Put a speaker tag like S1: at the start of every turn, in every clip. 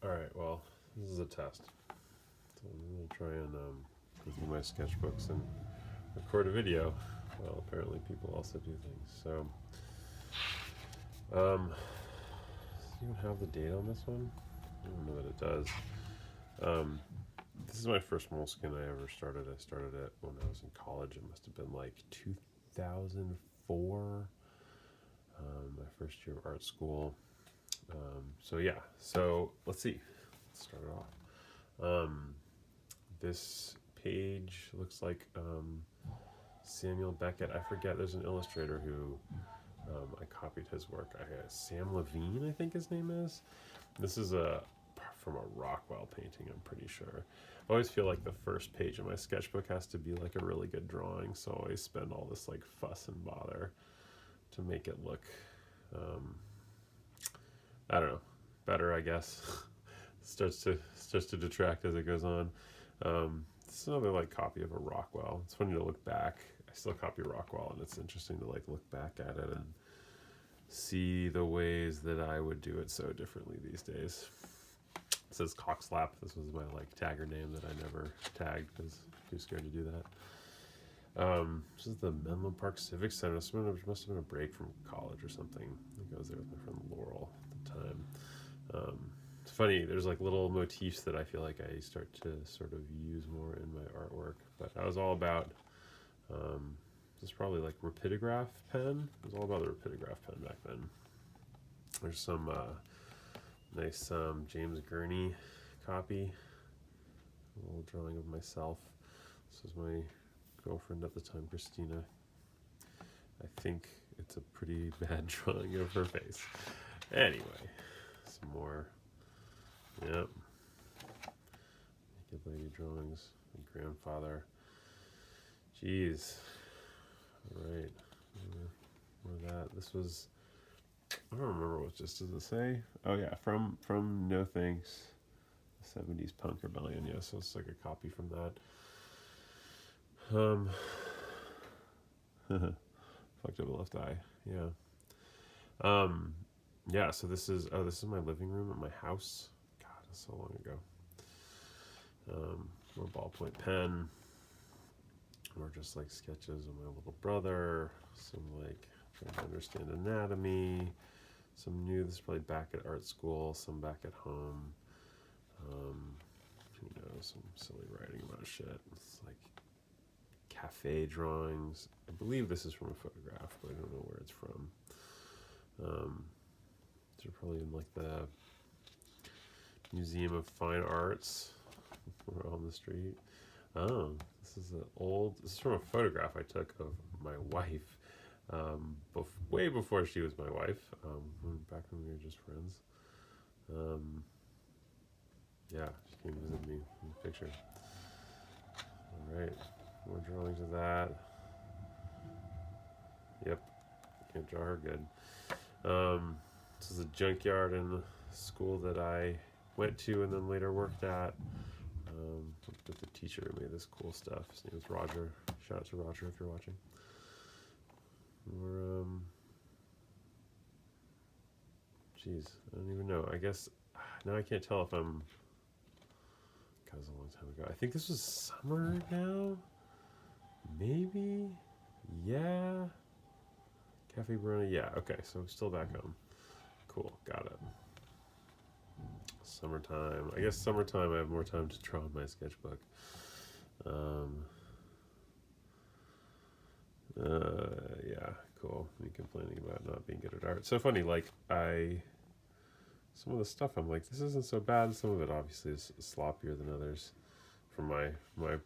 S1: Alright, well, this is a test. So I'm going to try and go through my sketchbooks and record a video. Well, apparently people also do things. So, does it even have the date on this one? I don't know that it does. This is my first Moleskine I ever started. I started it when I was in college. It must have been like 2004, my first year of art school. So yeah, so let's see. Let's start it off. This page looks like Samuel Beckett. I forget. There's an illustrator who I copied his work. Sam Levine, I think his name is. This is from a Rockwell painting, I'm pretty sure. I always feel like the first page of my sketchbook has to be like a really good drawing, so I always spend all this like fuss and bother to make it look, I don't know, better, I guess. starts to detract as it goes on. This is another like copy of a Rockwell. It's funny to look back. I still copy Rockwell, and it's interesting to like look back at it and see the ways that I would do it so differently these days. It says Cockslap. This was my like tagger name that I never tagged because I'm too scared to do that. This is the Menlo Park Civic Center. This must have been a break from college or something. I think I was there with my friend Laurel at the time. It's funny, there's like little motifs that I feel like I start to sort of use more in my artwork. But I was all about, this is probably like rapidograph pen. It was all about the rapidograph pen back then. There's some nice James Gurney copy. A little drawing of myself. This was my girlfriend at the time, Christina. I think it's a pretty bad drawing of her face. Anyway, some more. Yep. Naked lady drawings. My grandfather. Jeez. Alright. More of that. This was, I don't remember what just does it say? Oh yeah, from No Thanks, the 70s punk rebellion. Yeah, so it's like a copy from that. Fucked up a left eye. Yeah. Yeah, so this is my living room at my house. God, that's so long ago. More ballpoint pen. More just like sketches of my little brother. Some like trying to understand anatomy. Some new. This is probably back at art school. Some back at home. Some silly writing about shit. It's like cafe drawings. I believe this is from a photograph, but I don't know where it's from. They're probably in like the Museum of Fine Arts or on the street. Oh, this is from a photograph I took of my wife, way before she was my wife, back when we were just friends. Yeah, she came to visit me in the picture. Alright, more drawings of that. Yep, can't draw her good. This is a junkyard in the school that I went to and then later worked at. With the teacher who made this cool stuff. His name is Roger. Shout out to Roger if you're watching. Or, jeez, I don't even know. I guess now I can't tell if I'm. God, it was a long time ago. I think this was summer now. Maybe. Yeah. Cafe Verona. Yeah. Okay, so I'm still back home. Cool. Got it. Summertime. I guess summertime I have more time to draw in my sketchbook. Yeah, cool. Me complaining about not being good at art. So funny, like some of the stuff I'm like, this isn't so bad. Some of it obviously is sloppier than others from my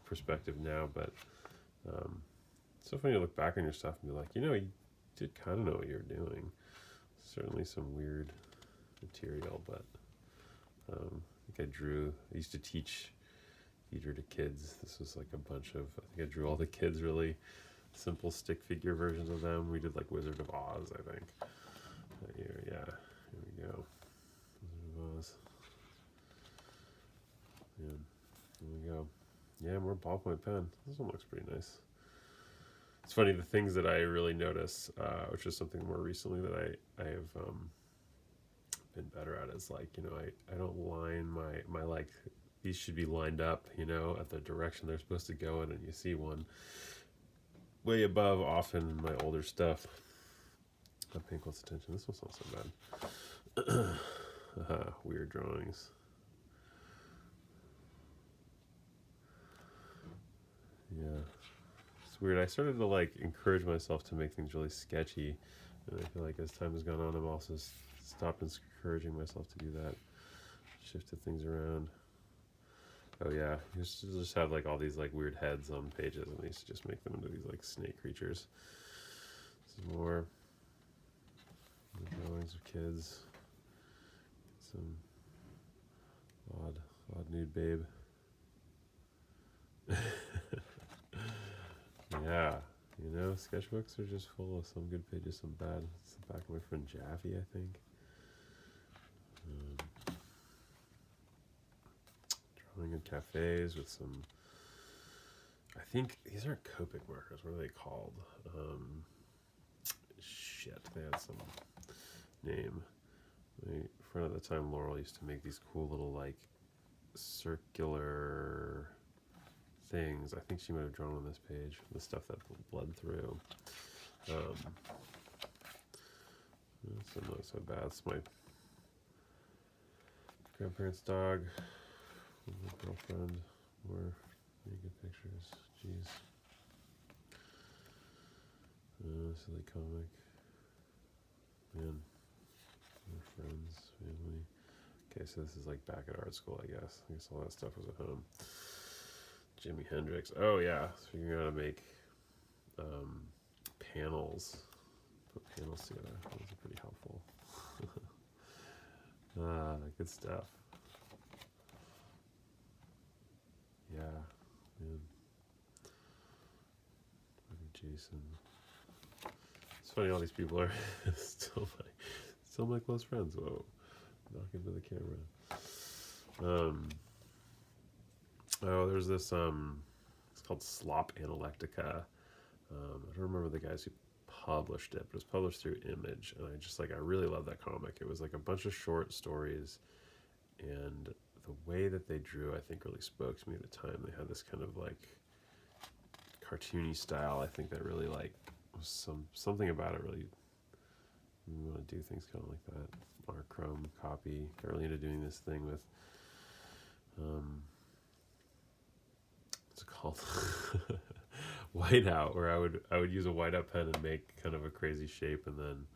S1: perspective now, but it's so funny to look back on your stuff and be like, you did kind of know what you were doing. Certainly some weird material, but I used to teach theater to kids. This was like a bunch of, I think I drew all the kids really simple stick figure versions of them. We did like Wizard of Oz, I think. That year, yeah. Here we go. Wizard of Oz. Yeah, here we go. Yeah, more ballpoint pen. This one looks pretty nice. It's funny, the things that I really notice, which is something more recently that I have been better at is like, I don't line my like, these should be lined up, at the direction they're supposed to go in, and you see one way above often in my older stuff. Not paying close attention. This one's not so bad. Weird drawings. Yeah. It's weird. I started to like encourage myself to make things really sketchy, and I feel like as time has gone on, I've also stopped encouraging myself to do that. Shifted things around. Oh yeah, you used to just have like all these like weird heads on pages, and I used to just make them into these like snake creatures. Some more drawings of kids. Some odd nude babe. Yeah, sketchbooks are just full of some good pages, some bad. It's the back of my friend Jaffe, I think. Drawing in cafes with some. I think these aren't Copic markers. What are they called? They had some name. My friend at the time, Laurel, used to make these cool little like circular things. I think she might have drawn on this page the stuff that bled through. It's not so bad. It's my grandparents' dog, my girlfriend. More naked pictures. Jeez. Silly comic. Man. More friends, family. Okay, so this is like back at art school, I guess. I guess all that stuff was at home. Jimi Hendrix. Oh yeah, figuring out how to make panels. Put panels together. Those are pretty helpful. Good stuff. Yeah, man. Jason. It's funny, all these people are still my close friends. Whoa, knock into the camera. There's this. It's called Slop Analectica. I don't remember the guys who published it, but it was published through Image, and I really love that comic. It was like a bunch of short stories, and the way that they drew, I think, really spoke to me at the time. They had this kind of like cartoony style. I think that really like was something about it really. You want to do things kind of like that. Monochrome copy. Got really into doing this thing with. What's it called? Whiteout, where I would use a whiteout pen and make kind of a crazy shape, and then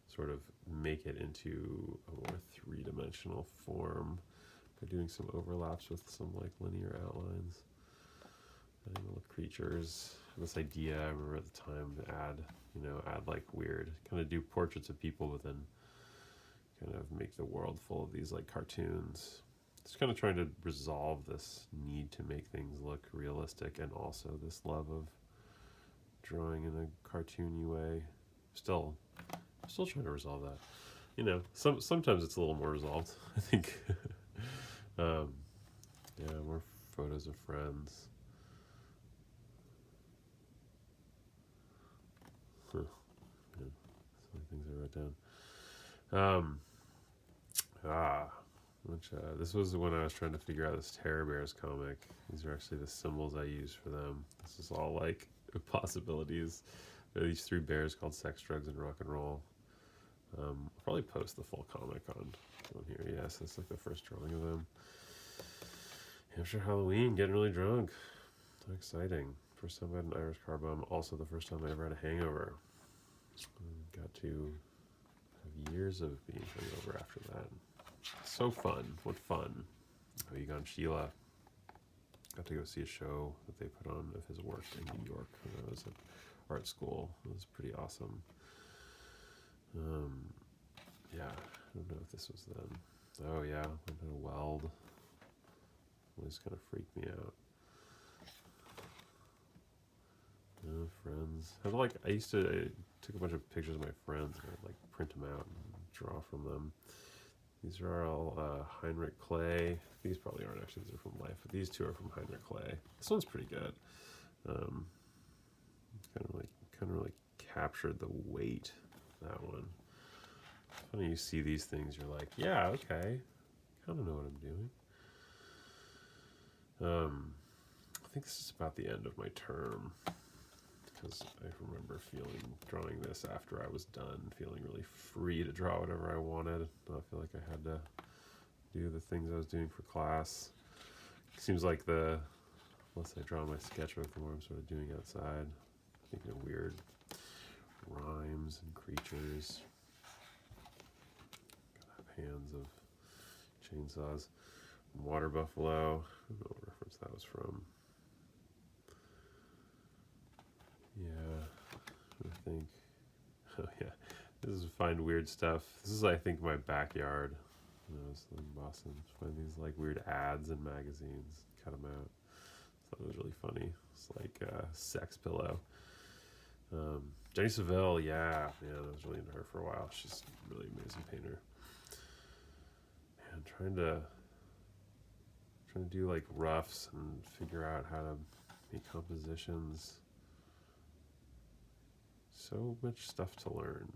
S1: sort of make it into a more three-dimensional form by doing some overlaps with some like linear outlines. Adding little creatures. This idea I remember at the time to add like weird, kind of do portraits of people, but then kind of make the world full of these like cartoons. Just kind of trying to resolve this need to make things look realistic, and also this love of drawing in a cartoony way. Still trying to resolve that. Sometimes it's a little more resolved, I think. More photos of friends. Yeah, some of the things I wrote down. This was when I was trying to figure out this Terror Bears comic. These are actually the symbols I use for them. This is all like possibilities. There are these three bears called Sex, Drugs, and Rock and Roll. I'll probably post the full comic on here. Yes, that's like the first drawing of them. Hampshire Halloween, getting really drunk. So exciting. First time I had an Irish car bomb. Also the first time I ever had a hangover. Got to have years of being hungover after that. So fun. What fun. Egon Sheila. Got to go see a show that they put on of his work in New York when I was at art school. It was pretty awesome. I don't know if this was then. Oh yeah, learned how to weld. Always kind of freaked me out. Friends. I took a bunch of pictures of my friends and I'd like print them out and draw from them. These are all Heinrich Clay. These probably aren't actually, these are from life, but these two are from Heinrich Clay. This one's pretty good. Kind of like captured the weight, that one. Funny you see these things, you're like, yeah, okay, kind of know what I'm doing. I think this is about the end of my term, because I remember drawing this after I was done, feeling really free to draw whatever I wanted. I feel like I had to do the things I was doing for class. It seems like the less I draw my sketchbook, the more I'm sort of doing outside, thinking of weird rhymes and creatures. Hands of chainsaws. Water buffalo. I don't know what reference that was from. Yeah, I think. Oh yeah, this is find weird stuff. This is, I think, my backyard. When I was in Boston, find these like weird ads in magazines, cut them out. So that was really funny. It's like a sex pillow. Jenny Saville, yeah, I was really into her for a while. She's a really amazing painter. And trying to do like roughs and figure out how to make compositions. So much stuff to learn.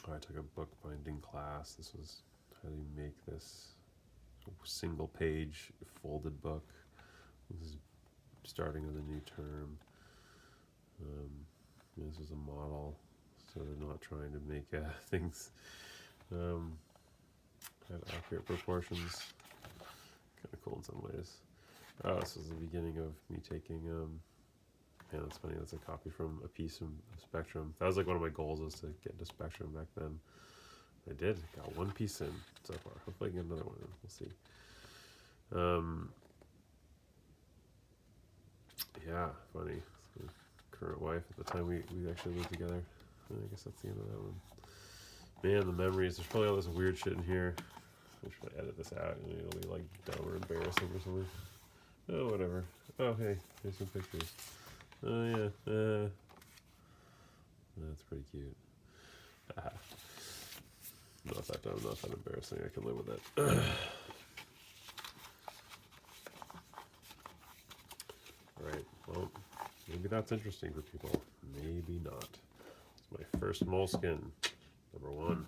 S1: Oh, I took a bookbinding class. This was how do you make this single page folded book. This is starting of the new term. This was a model, so they're not trying to make things have accurate proportions. Kind of cool in some ways. Oh, this was the beginning of me taking, yeah, that's funny, that's a copy from a piece of Spectrum. That was like one of my goals, was to get into Spectrum back then. I did, got one piece in so far. Hopefully I can get another one in, we'll see. Yeah, funny. So current wife at the time we actually lived together. I guess that's the end of that one. Man, the memories, there's probably all this weird shit in here. I should edit this out and it'll be like dumb or embarrassing or something. Oh, whatever. Oh, hey, here's some pictures. Oh, yeah. That's pretty cute. Not that dumb, not that embarrassing. I can live with it. Alright, well, maybe that's interesting for people. Maybe not. It's my first Moleskine, #1.